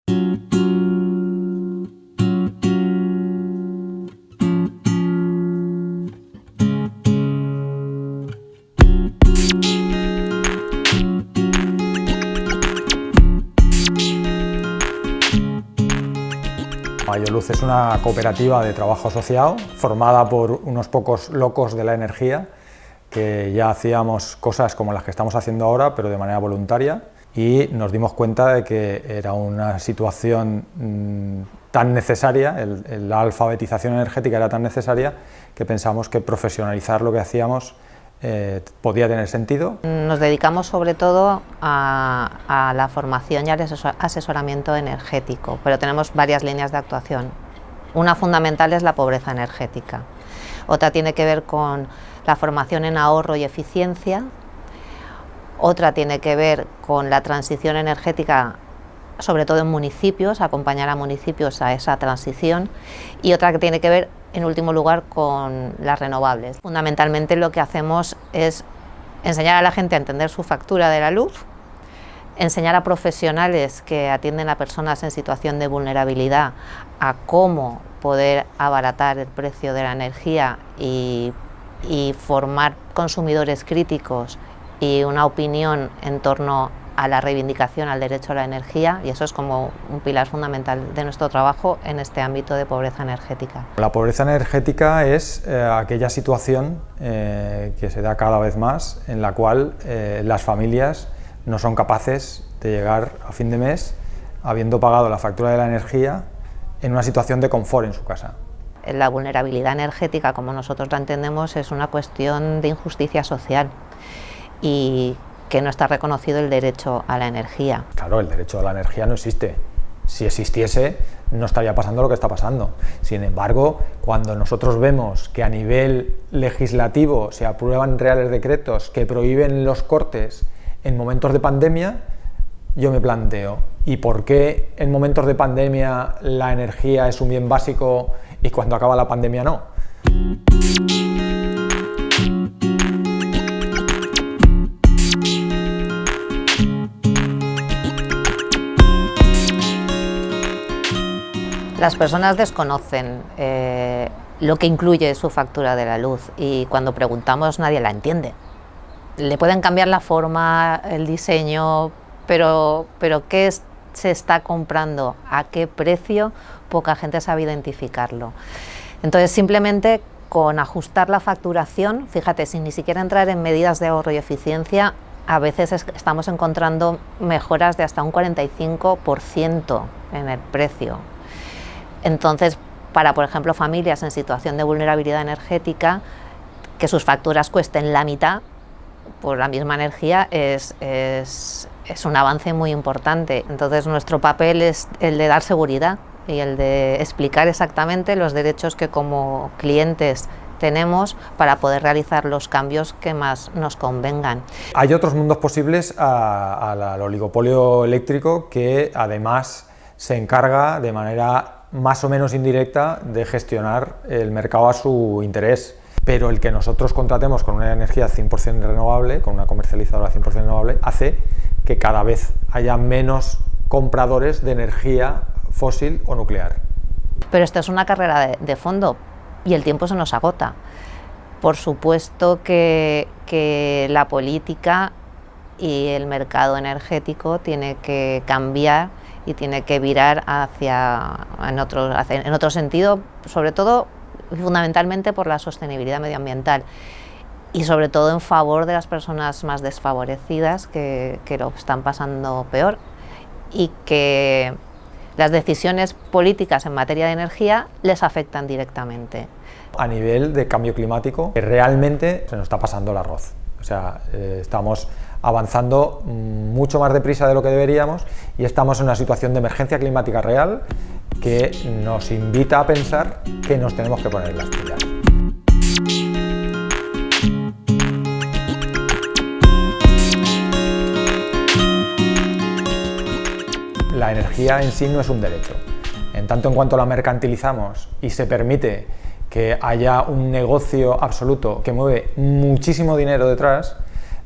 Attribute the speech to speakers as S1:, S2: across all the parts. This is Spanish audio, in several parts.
S1: Mayoluz es una cooperativa de trabajo asociado formada por unos pocos locos de la energía que ya hacíamos cosas como las que estamos haciendo ahora, pero de manera voluntaria, y nos dimos cuenta de que era una situación tan necesaria, la alfabetización energética era tan necesaria, que pensamos que profesionalizar lo que hacíamos podía tener sentido.
S2: Nos dedicamos sobre todo a la formación y al asesoramiento energético, pero tenemos varias líneas de actuación. Una fundamental es la pobreza energética, otra tiene que ver con la formación en ahorro y eficiencia, otra tiene que ver con la transición energética, sobre todo en municipios, acompañar a municipios a esa transición, y otra que tiene que ver, en último lugar, con las renovables. Fundamentalmente lo que hacemos es enseñar a la gente a entender su factura de la luz, enseñar a profesionales que atienden a personas en situación de vulnerabilidad a cómo poder abaratar el precio de la energía y formar consumidores críticos y una opinión en torno a la reivindicación al derecho a la energía, y eso es como un pilar fundamental de nuestro trabajo en este ámbito de pobreza energética.
S1: La pobreza energética es aquella situación que se da cada vez más en la cual las familias no son capaces de llegar a fin de mes habiendo pagado la factura de la energía en una situación de confort en su casa.
S2: La vulnerabilidad energética, como nosotros la entendemos, es una cuestión de injusticia social y que no está reconocido el derecho a la energía.
S1: Claro, el derecho a la energía no existe. Si existiese, no estaría pasando lo que está pasando. Sin embargo, cuando nosotros vemos que a nivel legislativo se aprueban reales decretos que prohíben los cortes en momentos de pandemia, yo me planteo, ¿y por qué en momentos de pandemia la energía es un bien básico y cuando acaba la pandemia no?
S2: Las personas desconocen lo que incluye su factura de la luz y cuando preguntamos nadie la entiende. Le pueden cambiar la forma, el diseño, pero ¿qué se está comprando? ¿A qué precio? Poca gente sabe identificarlo. Entonces simplemente con ajustar la facturación, fíjate, sin ni siquiera entrar en medidas de ahorro y eficiencia, a veces estamos encontrando mejoras de hasta un 45% en el precio. Entonces, para, por ejemplo, familias en situación de vulnerabilidad energética, que sus facturas cuesten la mitad por la misma energía es un avance muy importante. Entonces, nuestro papel es el de dar seguridad y el de explicar exactamente los derechos que como clientes tenemos para poder realizar los cambios que más nos convengan.
S1: Hay otros mundos posibles al oligopolio eléctrico que además se encarga de manera más o menos indirecta de gestionar el mercado a su interés, pero el que nosotros contratemos con una energía 100% renovable, con una comercializadora 100% renovable, hace que cada vez haya menos compradores de energía fósil o nuclear.
S2: Pero esto es una carrera de fondo y el tiempo se nos agota. Por supuesto que la política y el mercado energético tiene que cambiar y tiene que virar en otro sentido, sobre todo fundamentalmente por la sostenibilidad medioambiental y sobre todo en favor de las personas más desfavorecidas que lo están pasando peor, y que las decisiones políticas en materia de energía les afectan directamente.
S1: A nivel de cambio climático, realmente se nos está pasando el arroz. O sea, estamos avanzando mucho más deprisa de lo que deberíamos y estamos en una situación de emergencia climática real que nos invita a pensar que nos tenemos que poner las pilas. La energía en sí no es un derecho. En tanto en cuanto la mercantilizamos y se permite que haya un negocio absoluto que mueve muchísimo dinero detrás,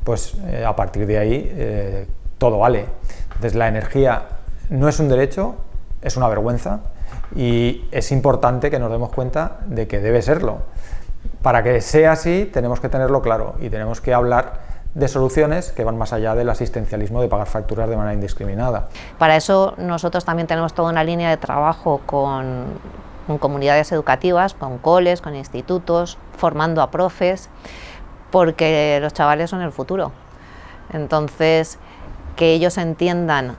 S1: pues a partir de ahí todo vale. Entonces la energía no es un derecho, es una vergüenza y es importante que nos demos cuenta de que debe serlo. Para que sea así tenemos que tenerlo claro y tenemos que hablar de soluciones que van más allá del asistencialismo de pagar facturas de manera indiscriminada.
S2: Para eso nosotros también tenemos toda una línea de trabajo con comunidades educativas, con coles, con institutos, formando a profes, porque los chavales son el futuro. Entonces, que ellos entiendan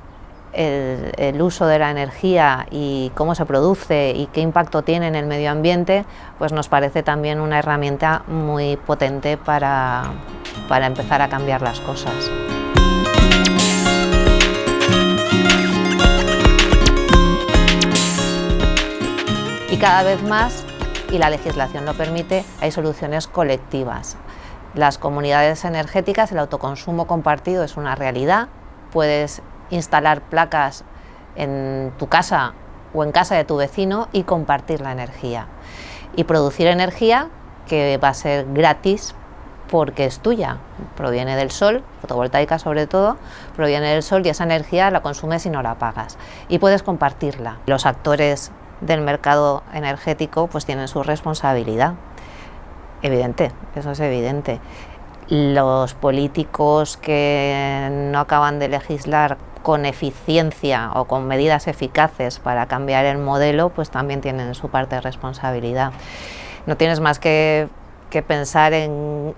S2: el uso de la energía y cómo se produce y qué impacto tiene en el medio ambiente, pues nos parece también una herramienta muy potente para empezar a cambiar las cosas. Y cada vez más, y la legislación lo permite, hay soluciones colectivas. Las comunidades energéticas, el autoconsumo compartido es una realidad. Puedes instalar placas en tu casa o en casa de tu vecino y compartir la energía. Y producir energía que va a ser gratis porque es tuya, proviene del sol, fotovoltaica sobre todo, proviene del sol y esa energía la consumes y no la pagas. Y puedes compartirla. Los actores del mercado energético pues tienen su responsabilidad. Evidente, eso es evidente. Los políticos que no acaban de legislar con eficiencia o con medidas eficaces para cambiar el modelo, pues también tienen su parte de responsabilidad. No tienes más que pensar en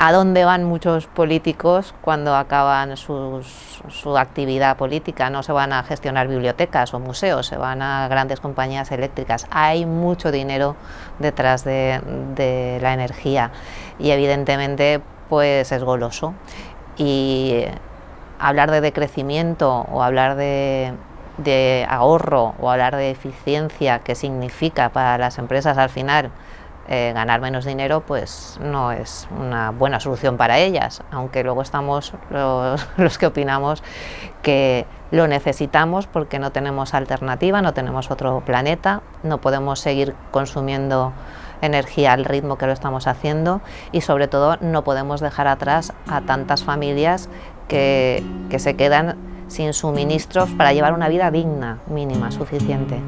S2: a dónde van muchos políticos cuando acaban su actividad política. No se van a gestionar bibliotecas o museos, se van a grandes compañías eléctricas. Hay mucho dinero detrás de la energía y evidentemente pues es goloso. Y hablar de decrecimiento o hablar de ahorro o hablar de eficiencia, que significa para las empresas al final ganar menos dinero, pues no es una buena solución para ellas, aunque luego estamos los que opinamos que lo necesitamos porque no tenemos alternativa, no tenemos otro planeta, no podemos seguir consumiendo energía al ritmo que lo estamos haciendo y sobre todo no podemos dejar atrás a tantas familias que se quedan sin suministros para llevar una vida digna, mínima, suficiente.